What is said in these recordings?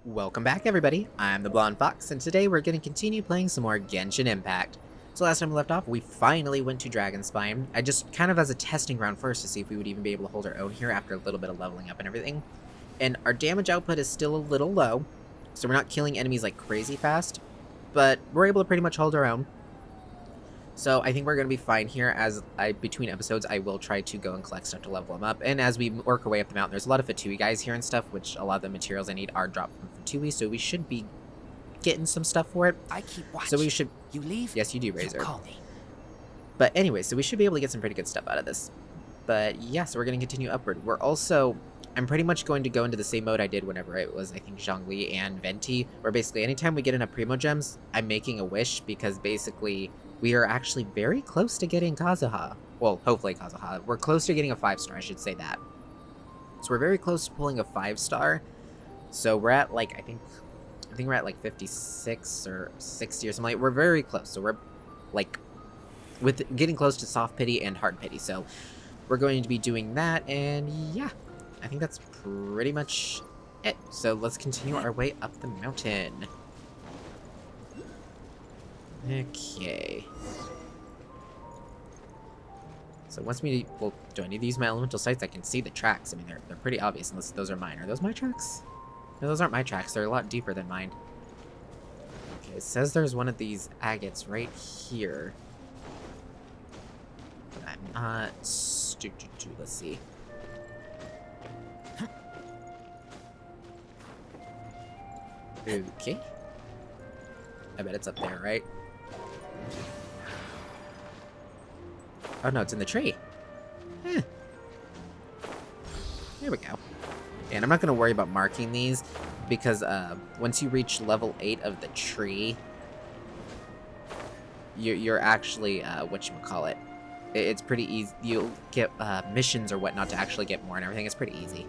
Welcome back, everybody. I'm the Blonde Fox, and today we're going to continue playing some more Genshin Impact. So last time we left off, we finally went to Dragonspine. I just kind of as a testing ground first to see if we would even be able to hold our own here after a little bit of leveling up and everything. And our damage output is still a little low, so we're not killing enemies like crazy fast, but we're able to pretty much hold our own. So I think we're going to be fine here. Between episodes, I will try to go and collect stuff to level them up. And as we work our way up the mountain, there's a lot of Fatui guys here and stuff, which a lot of the materials I need are dropped from Fatui, so we should be getting some stuff for it. I keep watch. So we should... You leave? Yes, you do, Razor. You call me. But anyway, so we should be able to get some pretty good stuff out of this. But yeah, so we're going to continue upward. I'm pretty much going to go into the same mode I did whenever it was, I think, Zhongli and Venti, where basically anytime we get enough Primo Gems, I'm making a wish, because basically we are actually very close to getting Kazuha. Well, hopefully Kazuha. We're close to getting a 5-star, I should say that. So we're very close to pulling a 5-star. So we're at, like, I think we're at, like, 56 or 60 or something. Like, we're very close. So we're, like, with getting close to Soft Pity and Hard Pity. So we're going to be doing that, and yeah. I think that's pretty much it. So let's continue our way up the mountain. Okay. So well, do I need to use my elemental sights? I can see the tracks. I mean, they're pretty obvious, unless those are mine. Are those my tracks? No, those aren't my tracks. They're a lot deeper than mine. Okay, it says there's one of these agates right here. But I'm not... Let's see. Okay. I bet it's up there, right? Oh no, it's in the tree. Eh. There we go. And I'm not going to worry about marking these, because once you reach level 8 of the tree, you're actually, whatchamacallit. It's pretty easy. You'll get missions or whatnot to actually get more and everything. It's pretty easy.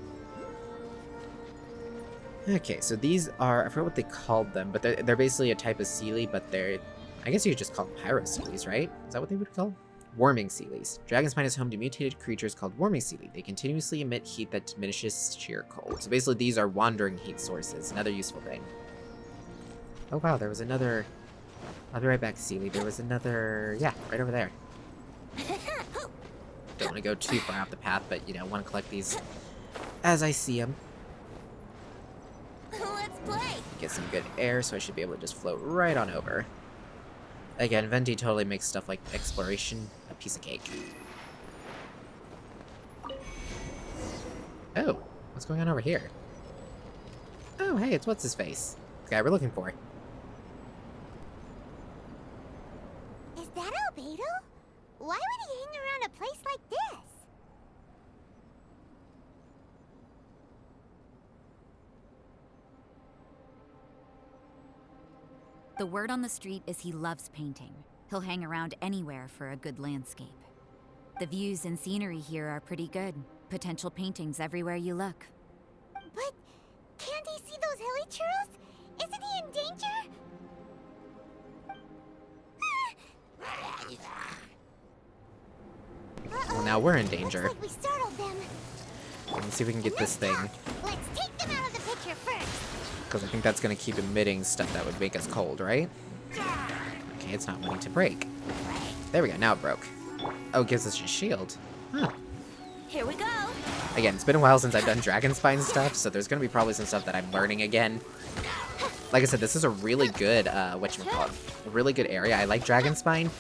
Okay, so these are, I forgot what they called them, but they're basically a type of Seelie, but I guess you could just call them Pyro-Seelies, right? Is that what they would call? Warming Seelies. Dragonspine is home to mutated creatures called Warming Seelie. They continuously emit heat that diminishes sheer cold. So basically these are wandering heat sources, another useful thing. Oh wow, there was another... I'll be right back, Seelie. There was another... Yeah, right over there. Don't want to go too far off the path, but, you know, want to collect these as I see them. Let's play. Get some good air, so I should be able to just float right on over. Again, Venti totally makes stuff like exploration a piece of cake. Oh, what's going on over here? Oh, hey, it's what's-his-face. The guy we're looking for. Is that Albedo? Why would he hang around a place like this? The word on the street is he loves painting. He'll hang around anywhere for a good landscape. The views and scenery here are pretty good. Potential paintings everywhere you look. But can't he see those hilichurls? Isn't he in danger? Well, now we're in danger. Looks like we startled them. Let's see if we can get this thing. Let's take them out of the picture first. Because I think that's going to keep emitting stuff that would make us cold, right? Okay, it's not wanting to break. There we go, now it broke. Oh, it gives us a shield. Huh. Here we go. Again, it's been a while since I've done Dragonspine stuff, so there's going to be probably some stuff that I'm learning again. Like I said, this is a really good, a really good area. I like Dragonspine.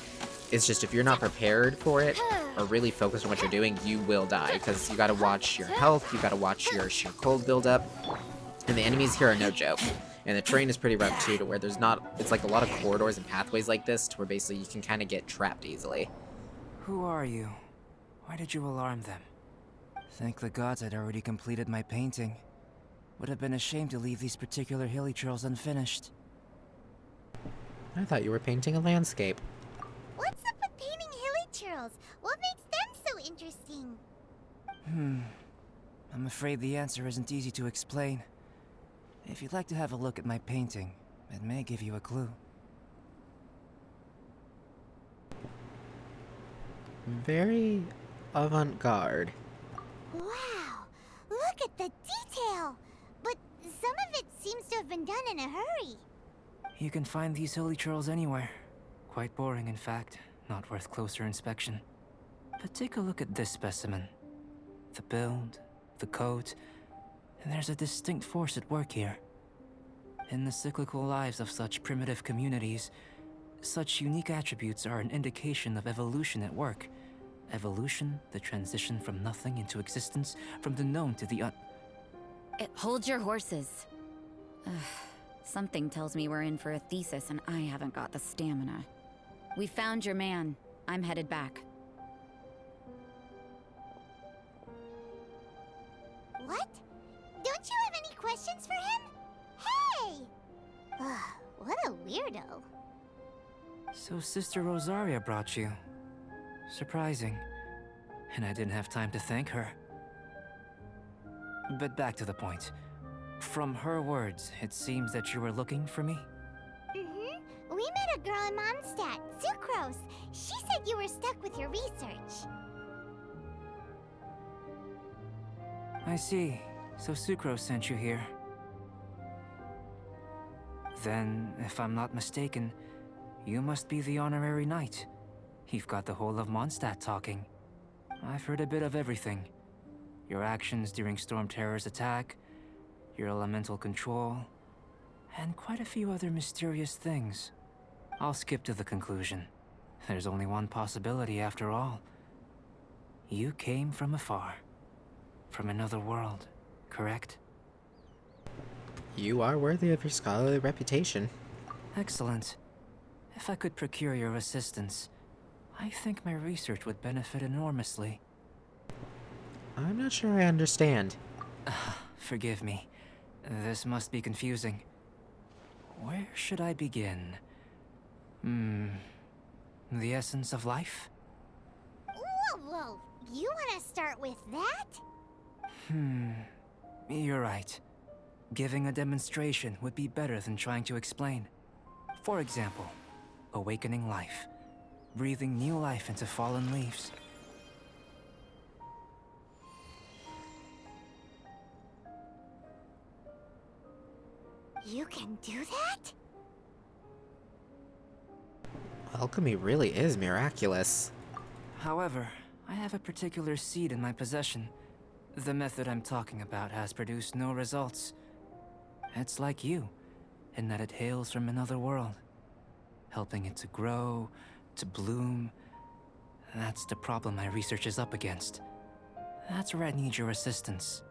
It's just if you're not prepared for it, or really focused on what you're doing, you will die. Because you got to watch your health, you got to watch your sheer cold buildup. And the enemies here are no joke. And the terrain is pretty rough too, to where there's not... It's like a lot of corridors and pathways like this, to where basically you can kind of get trapped easily. Who are you? Why did you alarm them? Thank the gods I'd already completed my painting. Would have been a shame to leave these particular hilichurls unfinished. I thought you were painting a landscape. What's up with painting hilichurls? What makes them so interesting? I'm afraid the answer isn't easy to explain. If you'd like to have a look at my painting, it may give you a clue. Very avant-garde. Wow, look at the detail! But Some of it seems to have been done in a hurry. You can find these hilly trails anywhere. Quite boring, in fact. Not worth closer inspection. But take a look at this specimen. The build, the coat, and there's a distinct force at work here. In the cyclical lives of such primitive communities, such unique attributes are an indication of evolution at work. Evolution, the transition from nothing into existence, from the known to the Hold your horses. Ugh, something tells me we're in for a thesis and I haven't got the stamina. We found your man. I'm headed back. What? Don't you have any questions for him? Hey! Ugh, what a weirdo. So Sister Rosaria brought you. Surprising. And I didn't have time to thank her. But back to the point. From her words, it seems that you were looking for me? Mm-hmm. We met a girl in Mondstadt, Sucrose. She said you were stuck with your research. I see. So Sucrose sent you here. Then, if I'm not mistaken, you must be the honorary knight. You've got the whole of Mondstadt talking. I've heard a bit of everything. Your actions during Storm Terror's attack, your elemental control, and quite a few other mysterious things. I'll skip to the conclusion. There's only one possibility after all. You came from afar. From another world, correct? You are worthy of your scholarly reputation. Excellent. If I could procure your assistance, I think my research would benefit enormously. I'm not sure I understand. Forgive me. This must be confusing. Where should I begin? The essence of life? Whoa. You want to start with that? You're right. Giving a demonstration would be better than trying to explain. For example, awakening life. Breathing new life into fallen leaves. You can do that? Alchemy really is miraculous. However, I have a particular seed in my possession. The method I'm talking about has produced no results. It's like you, in that it hails from another world. Helping it to grow, to bloom. That's the problem my research is up against. That's where I need your assistance.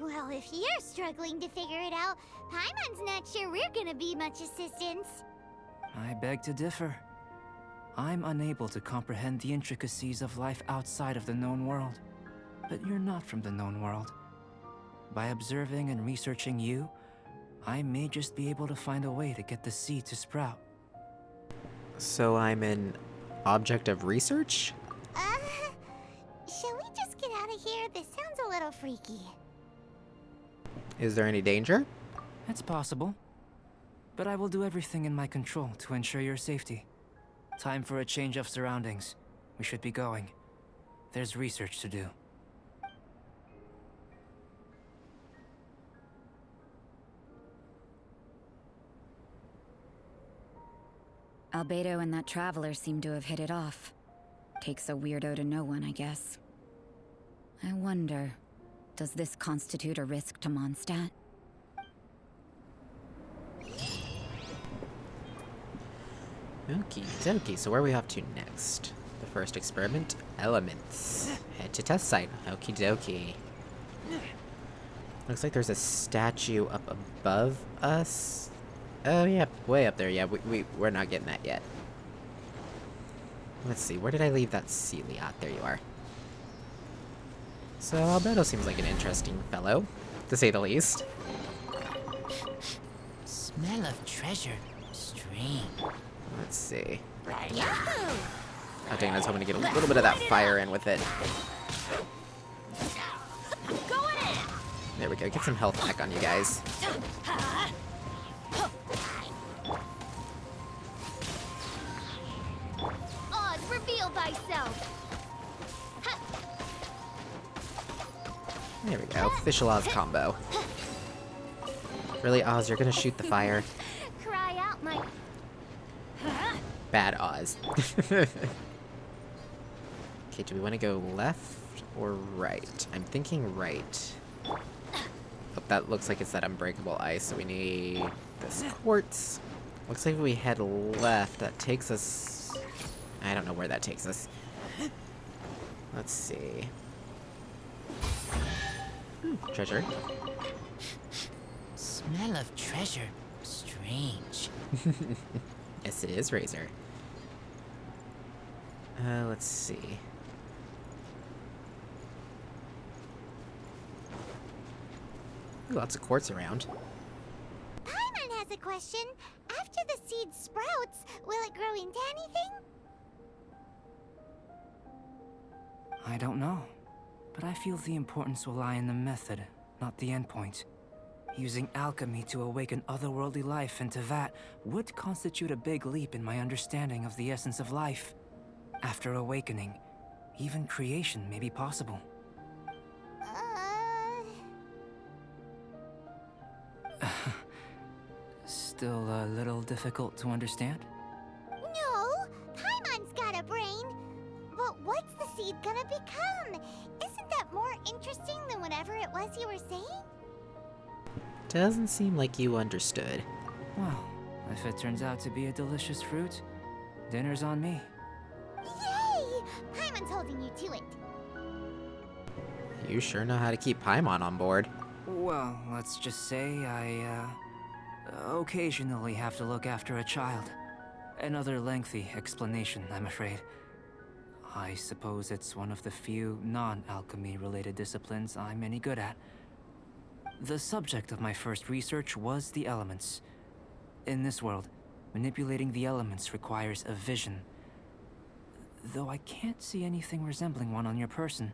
Well, if you're struggling to figure it out, Paimon's not sure we're gonna be much assistance. I beg to differ. I'm unable to comprehend the intricacies of life outside of the known world. But you're not from the known world. By observing and researching you, I may just be able to find a way to get the seed to sprout. So I'm an object of research? Shall we just get out of here? This sounds a little freaky. Is there any danger? It's possible. But I will do everything in my control to ensure your safety. Time for a change of surroundings. We should be going. There's research to do. Albedo and that traveler seem to have hit it off. Takes a weirdo to know one, I guess. I wonder, does this constitute a risk to Mondstadt? Okie dokie, so where are we off to next? The first experiment, elements. Head to test site, okie dokie. Looks like there's a statue up above us. Oh yeah, way up there, yeah, we're not getting that yet. Let's see, where did I leave that Celia? There you are. So Albedo seems like an interesting fellow, to say the least. Smell of treasure. Strange. Let's see. Yahoo! Oh dang, I was hoping to get a little bit of that fire in with it. Going in! There we go, get some health back on you guys. Oz, reveal thyself! There we go, official Oz combo. Really, Oz, you're gonna shoot the fire. Cry out my... Bad Oz. Okay, do we want to go left or right? I'm thinking right. Oh, that looks like it's that unbreakable ice, so we need this quartz. Looks like if we head left, that takes us... I don't know where that takes us. Let's see. Treasure. Smell of treasure. Strange. Yes, it is Razor. Let's see. Ooh, lots of quartz around. Paimon has a question. After the seed sprouts, will it grow into anything? I don't know, but I feel the importance will lie in the method, not the endpoint. Using alchemy to awaken otherworldly life into that would constitute a big leap in my understanding of the essence of life. After awakening, even creation may be possible. Still a little difficult to understand? No, Paimon's got a brain. But what's the seed gonna become? Isn't that more interesting than whatever it was you were saying? Doesn't seem like you understood. Well, if it turns out to be a delicious fruit, dinner's on me. Yay! Paimon's holding you to it. You sure know how to keep Paimon on board. Well, let's just say I, occasionally have to look after a child. Another lengthy explanation, I'm afraid. I suppose it's one of the few non-alchemy related disciplines I'm any good at. The subject of my first research was the elements. In this world, manipulating the elements requires a vision. Though I can't see anything resembling one on your person,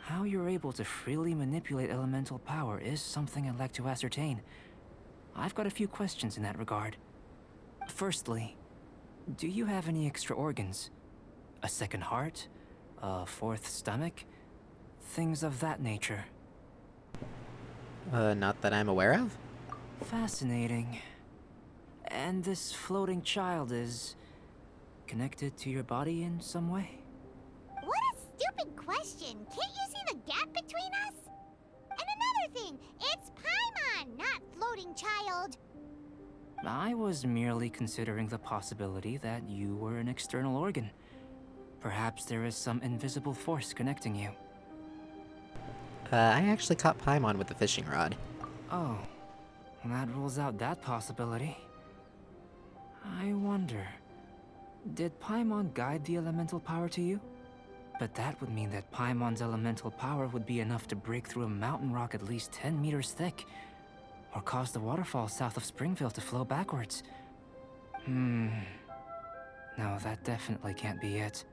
how you're able to freely manipulate elemental power is something I'd like to ascertain. I've got a few questions in that regard. Firstly, do you have any extra organs? A second heart? A fourth stomach? Things of that nature. Not that I'm aware of? Fascinating. And this floating child is connected to your body in some way? What a stupid question. Can't you see the gap between us? And another thing, it's Paimon, not floating child. I was merely considering the possibility that you were an external organ. Perhaps there is some invisible force connecting you. I actually caught Paimon with the fishing rod. Oh, that rules out that possibility. I wonder, did Paimon guide the elemental power to you? But that would mean that Paimon's elemental power would be enough to break through a mountain rock at least 10 meters thick, or cause the waterfall south of Springville to flow backwards. No, that definitely can't be it.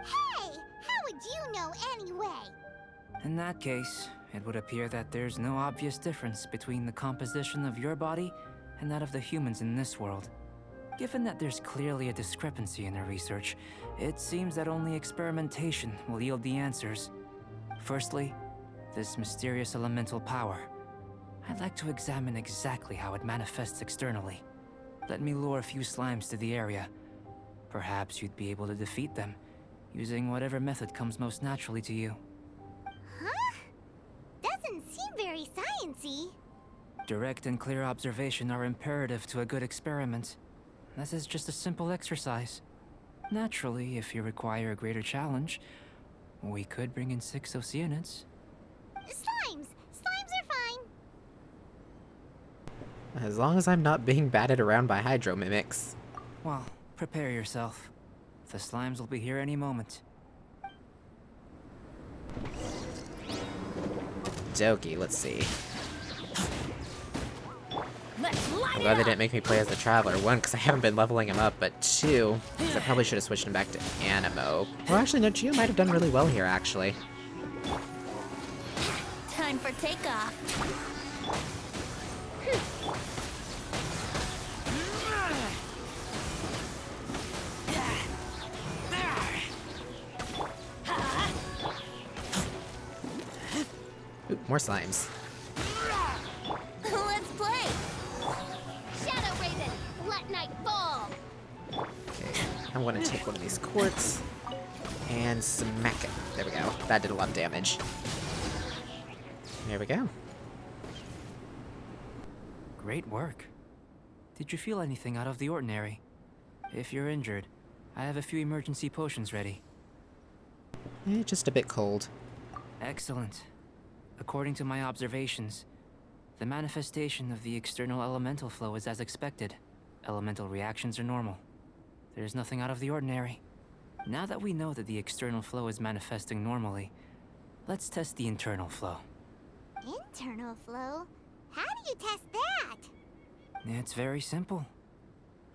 Hey, how would you know anyway? In that case, it would appear that there's no obvious difference between the composition of your body and that of the humans in this world. Given that there's clearly a discrepancy in our research, it seems that only experimentation will yield the answers. Firstly, this mysterious elemental power. I'd like to examine exactly how it manifests externally. Let me lure a few slimes to the area. Perhaps you'd be able to defeat them, using whatever method comes most naturally to you. Huh? Doesn't seem very sciencey. Direct and clear observation are imperative to a good experiment. This is just a simple exercise. Naturally, if you require a greater challenge, we could bring in 6 Oceanids. Slimes! Slimes are fine. As long as I'm not being batted around by hydro mimics. Well, prepare yourself. The slimes will be here any moment. Dokie, let's see. Let's light I'm glad they didn't make me play as the Traveler. 1, because I haven't been leveling him up, but 2, because I probably should have switched him back to Animo. Well, actually, no, Geo might have done really well here, actually. Time for takeoff. Ooh, more slimes. Let's play! I want to take one of these quartz and smack it. There we go. That did a lot of damage. There we go. Great work. Did you feel anything out of the ordinary? If you're injured, I have a few emergency potions ready. Just a bit cold. Excellent. According to my observations, the manifestation of the external elemental flow is as expected. Elemental reactions are normal. There's nothing out of the ordinary. Now that we know that the external flow is manifesting normally, let's test the internal flow. Internal flow? How do you test that? It's very simple.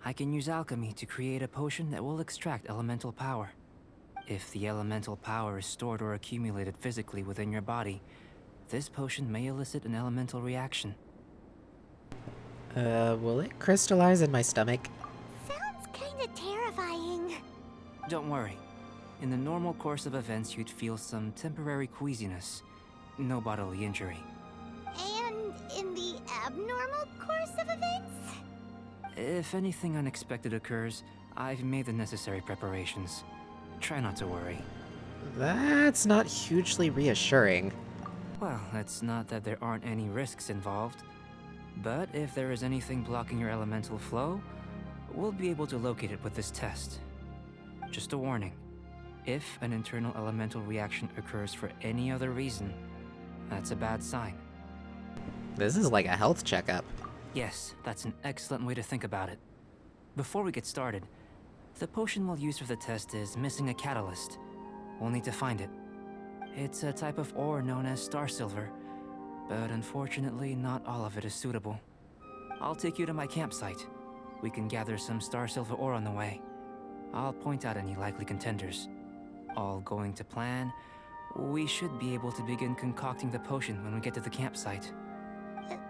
I can use alchemy to create a potion that will extract elemental power. If the elemental power is stored or accumulated physically within your body, this potion may elicit an elemental reaction. Will it crystallize in my stomach? Sounds kinda terrifying. Don't worry. In the normal course of events, you'd feel some temporary queasiness. No bodily injury. And in the abnormal course of events? If anything unexpected occurs, I've made the necessary preparations. Try not to worry. That's not hugely reassuring. Well, it's not that there aren't any risks involved. But if there is anything blocking your elemental flow, we'll be able to locate it with this test. Just a warning. If an internal elemental reaction occurs for any other reason, that's a bad sign. This is like a health checkup. Yes, that's an excellent way to think about it. Before we get started, the potion we'll use for the test is missing a catalyst. We'll need to find it. It's a type of ore known as star silver, but unfortunately not all of it is suitable. I'll take you to my campsite. We can gather some star silver ore on the way. I'll point out any likely contenders. All going to plan, we should be able to begin concocting the potion when we get to the campsite.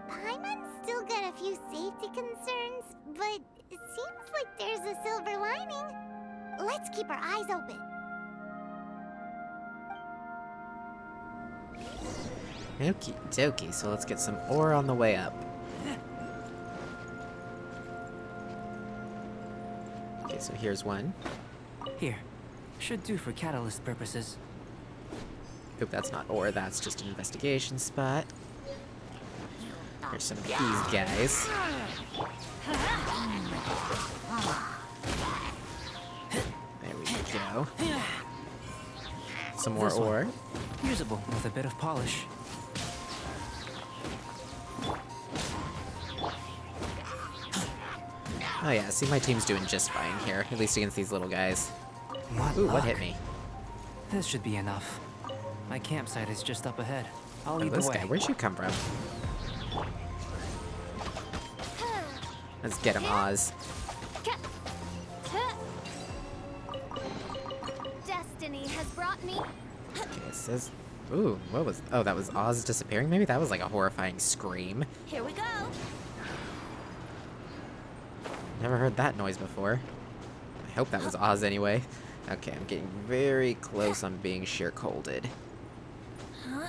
Paimon's still got a few safety concerns, but it seems like there's a silver lining. Let's keep our eyes open. Okie dokie, so let's get some ore on the way up. Okay, so here's one. Here. Should do for catalyst purposes. Hope that's not ore, that's just an investigation spot. Here's some of these guys. There we go. Some more This one. ore. Usable with a bit of polish. Oh yeah, see, my team's doing just fine here, at least against these little guys. Ooh, what hit me? This should be enough. My campsite is just up ahead. I'll Oh, lead the this way. guy, where'd you come from? Let's get him, Oz. Destiny has brought me. Okay, it says... Ooh, what was... Oh, that was Oz disappearing? Maybe that was like a horrifying scream. Here we go. Never heard that noise before. I hope that was Oz anyway. Okay, I'm getting very close on being sheer colded. Come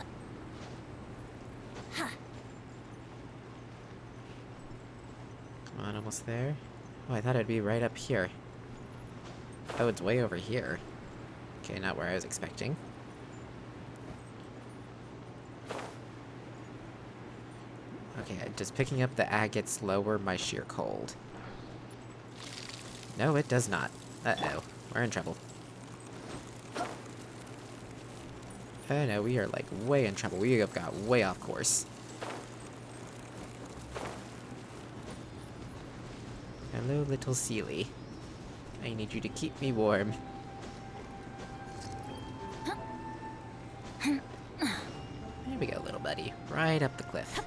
on, almost there. Oh, I thought it'd be right up here. Oh, it's way over here. Okay, not where I was expecting. Okay, does picking up the agates lower my sheer cold? No, it does not. Uh-oh. We're in trouble. Oh no, we are like way in trouble. We have got way off course. Hello, little Sealy. I need you to keep me warm. There we go, little buddy. Right up the cliff.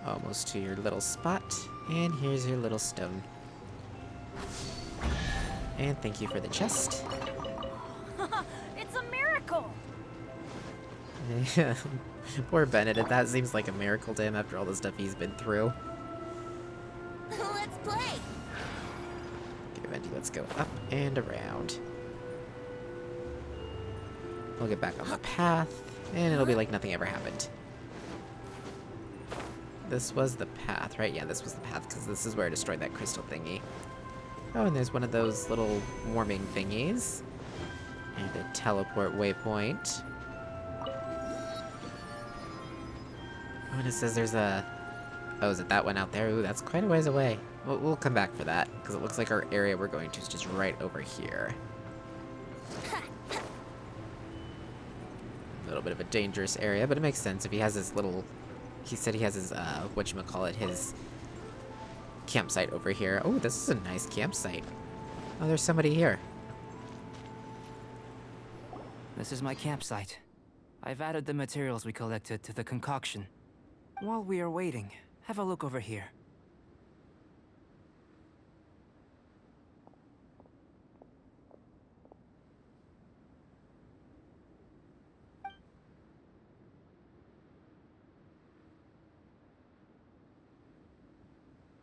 Almost to your little spot, and here's your little stone. And thank you for the chest. It's a miracle. Poor Benedict, that seems like a miracle to him after all the stuff he's been through. Let's play. Okay, Venti, let's go up and around. We'll get back on the path, and it'll be like nothing ever happened. This was the path, right? Yeah, this was the path, because this is where I destroyed that crystal thingy. Oh, and there's one of those little warming thingies. And a teleport waypoint. Oh, and it says there's a... Oh, is it that one out there? Ooh, that's quite a ways away. We'll come back for that, because it looks like our area we're going to is just right over here. A little bit of a dangerous area, but it makes sense if he has his little... He said he has his, whatchamacallit, his campsite over here. Oh, this is a nice campsite. Oh, there's somebody here. This is my campsite. I've added the materials we collected to the concoction. While we are waiting, have a look over here.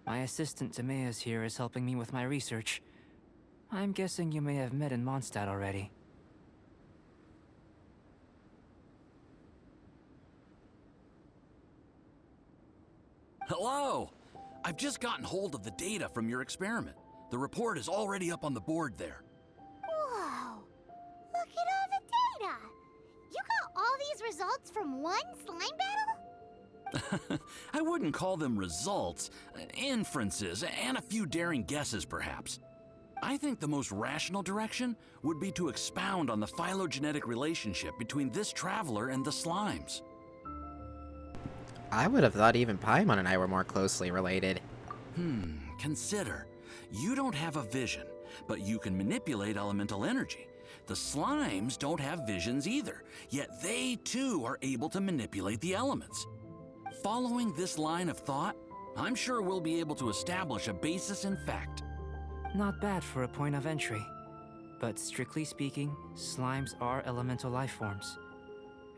My assistant Timaeus here is helping me with my research. I'm guessing you may have met in Mondstadt already. Hello! I've just gotten hold of the data from your experiment. The report is already up on the board there. Whoa! Look at all the data! You got all these results from one slime battle? I wouldn't call them results, inferences, and a few daring guesses perhaps. I think the most rational direction would be to expound on the phylogenetic relationship between this traveler and the slimes. I would have thought even Paimon and I were more closely related. Consider. You don't have a vision, but you can manipulate elemental energy. The slimes don't have visions either, yet they too are able to manipulate the elements. Following this line of thought, I'm sure we'll be able to establish a basis in fact. Not bad for a point of entry. But strictly speaking, slimes are elemental life forms.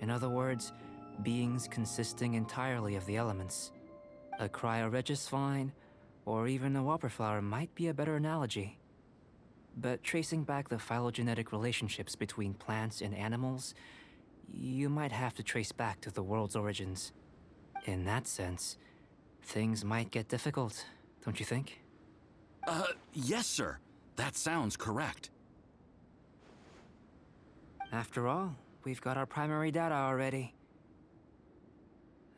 In other words, beings consisting entirely of the elements. A cryoregisvine, or even a whopperflower might be a better analogy. But tracing back the phylogenetic relationships between plants and animals, you might have to trace back to the world's origins. In that sense, things might get difficult, don't you think? Yes, sir. That sounds correct. After all, we've got our primary data already.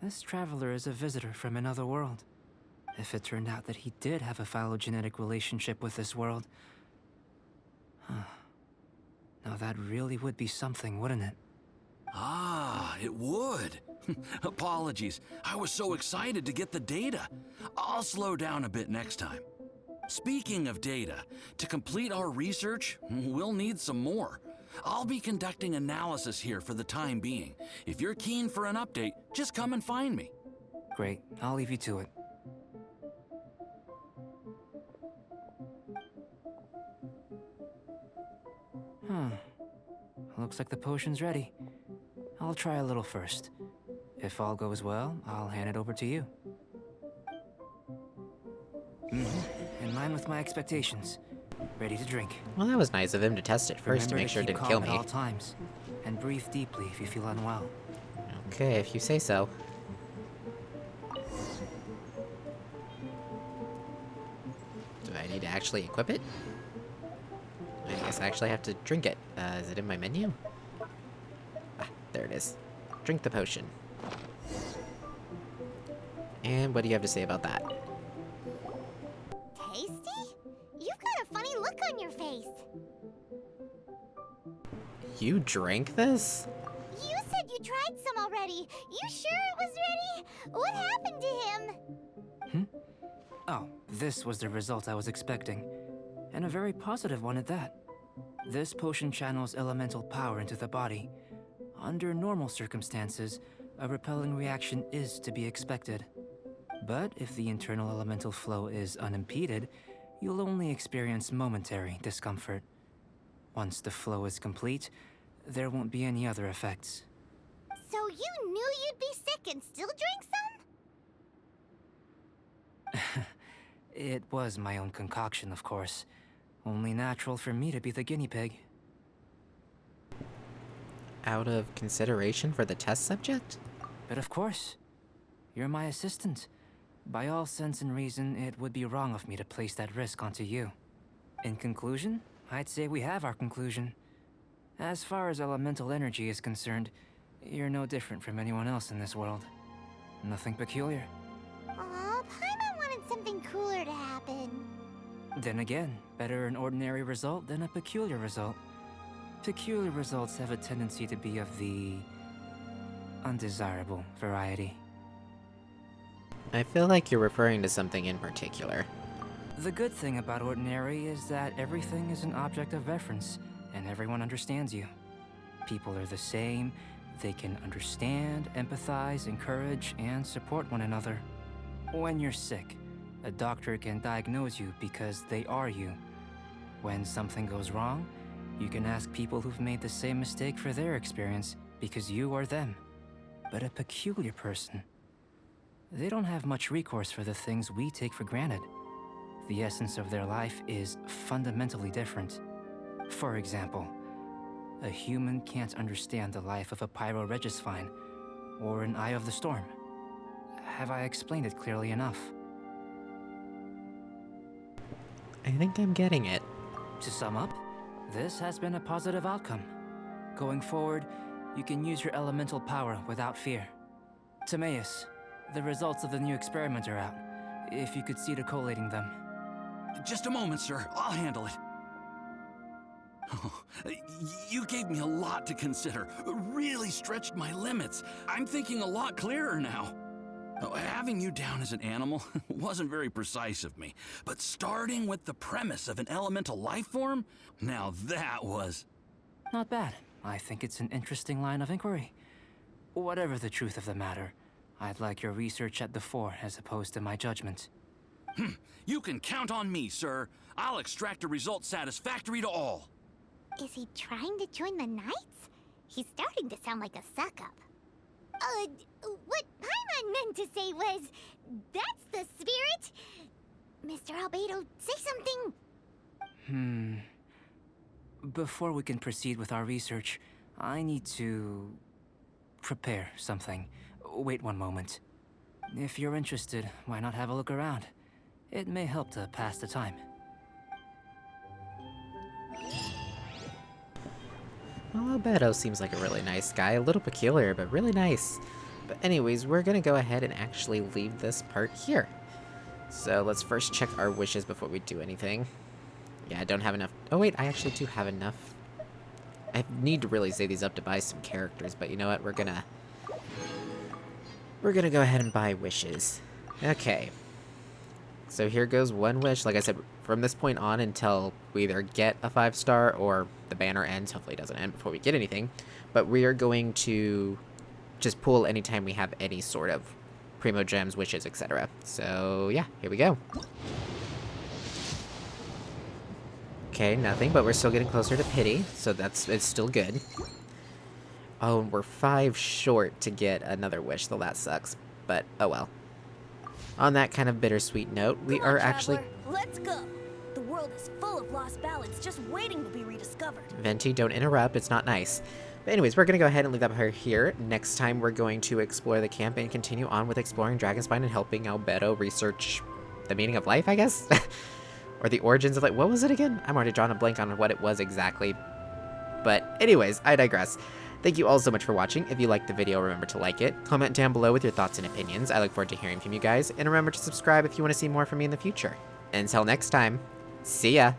This traveler is a visitor from another world. If it turned out that he did have a phylogenetic relationship with this world... Now that really would be something, wouldn't it? Ah, it would. Apologies. I was so excited to get the data. I'll slow down a bit next time. Speaking of data, to complete our research, we'll need some more. I'll be conducting analysis here for the time being. If you're keen for an update, just come and find me. Great, I'll leave you to it. Looks like the potion's ready. I'll try a little first. If all goes well, I'll hand it over to you. In line with my expectations. Ready to drink. Well, that was nice of him to test it first to Remember make sure it keep didn't kill calm me. at all times, and breathe deeply if you feel unwell. Okay, if you say so. Do I need to actually equip it? I guess I actually have to drink it. Is it in my menu? Ah, there it is. Drink the potion. And what do you have to say about that? Tasty? You've got a funny look on your face. You drank this? You said you tried some already. You sure it was ready? What happened to him? Oh, this was the result I was expecting. And a very positive one at that. This potion channels elemental power into the body. Under normal circumstances, a repelling reaction is to be expected. But if the internal elemental flow is unimpeded, you'll only experience momentary discomfort. Once the flow is complete, there won't be any other effects. So you knew you'd be sick and still drank some? It was my own concoction, of course. Only natural for me to be the guinea pig. Out of consideration for the test subject? But of course, you're my assistant. By all sense and reason, it would be wrong of me to place that risk onto you. In conclusion, I'd say we have our conclusion. As far as elemental energy is concerned, you're no different from anyone else in this world. Nothing peculiar. Aw, Paimon wanted something cooler to happen. Then again, better an ordinary result than a peculiar result. Peculiar results have a tendency to be of the undesirable variety. I feel like you're referring to something in particular. The good thing about ordinary is that everything is an object of reference, and everyone understands you. People are the same, they can understand, empathize, encourage, and support one another. When you're sick, a doctor can diagnose you because they are you. When something goes wrong, you can ask people who've made the same mistake for their experience because you are them. But a peculiar person, they don't have much recourse for the things we take for granted. The essence of their life is fundamentally different. For example, a human can't understand the life of a pyroregisvine or an Eye of the Storm. Have I explained it clearly enough? I think I'm getting it. To sum up, this has been a positive outcome. Going forward, you can use your elemental power without fear. Timaeus, the results of the new experiment are out. If you could see to collating them. Just a moment, sir. I'll handle it. Oh, you gave me a lot to consider. Really stretched my limits. I'm thinking a lot clearer now. Having you down as an animal wasn't very precise of me, but starting with the premise of an elemental life form, now that was... Not bad. I think it's an interesting line of inquiry. Whatever the truth of the matter, I'd like your research at the fore as opposed to my judgment. You can count on me, sir. I'll extract a result satisfactory to all. Is he trying to join the Knights? He's starting to sound like a suck-up. What Paimon meant to say was, that's the spirit. Mr. Albedo, say something. Before we can proceed with our research, I need to prepare something. Wait one moment. If you're interested, why not have a look around? It may help to pass the time. Well, Albedo seems like a really nice guy. A little peculiar, but really nice. But anyways, we're gonna go ahead and actually leave this part here. So let's first check our wishes before we do anything. Yeah, I don't have enough. Oh wait, I actually do have enough. I need to really save these up to buy some characters, but you know what? We're gonna go ahead and buy wishes. Okay. So here goes one wish. Like I said, from this point on until we either get a 5-star or the banner ends. Hopefully it doesn't end before we get anything. But we are going to just pull anytime we have any sort of Primo Gems, wishes, etc. So yeah, here we go. Okay, nothing, but we're still getting closer to pity, so it's still good. Oh, and we're 5 short to get another wish, though that sucks. But oh well. On that kind of bittersweet note, we are actually... Let's go! The world is full of lost ballads just waiting to be rediscovered. Venti, don't interrupt, it's not nice. But anyways, we're going to go ahead and leave that part here. Next time, we're going to explore the camp and continue on with exploring Dragonspine and helping Albedo research the meaning of life, I guess? Or the origins of, like, what was it again? I'm already drawing a blank on what it was exactly. But anyways, I digress. Thank you all so much for watching. If you liked the video, remember to like it. Comment down below with your thoughts and opinions. I look forward to hearing from you guys. And remember to subscribe if you want to see more from me in the future. Until next time, see ya!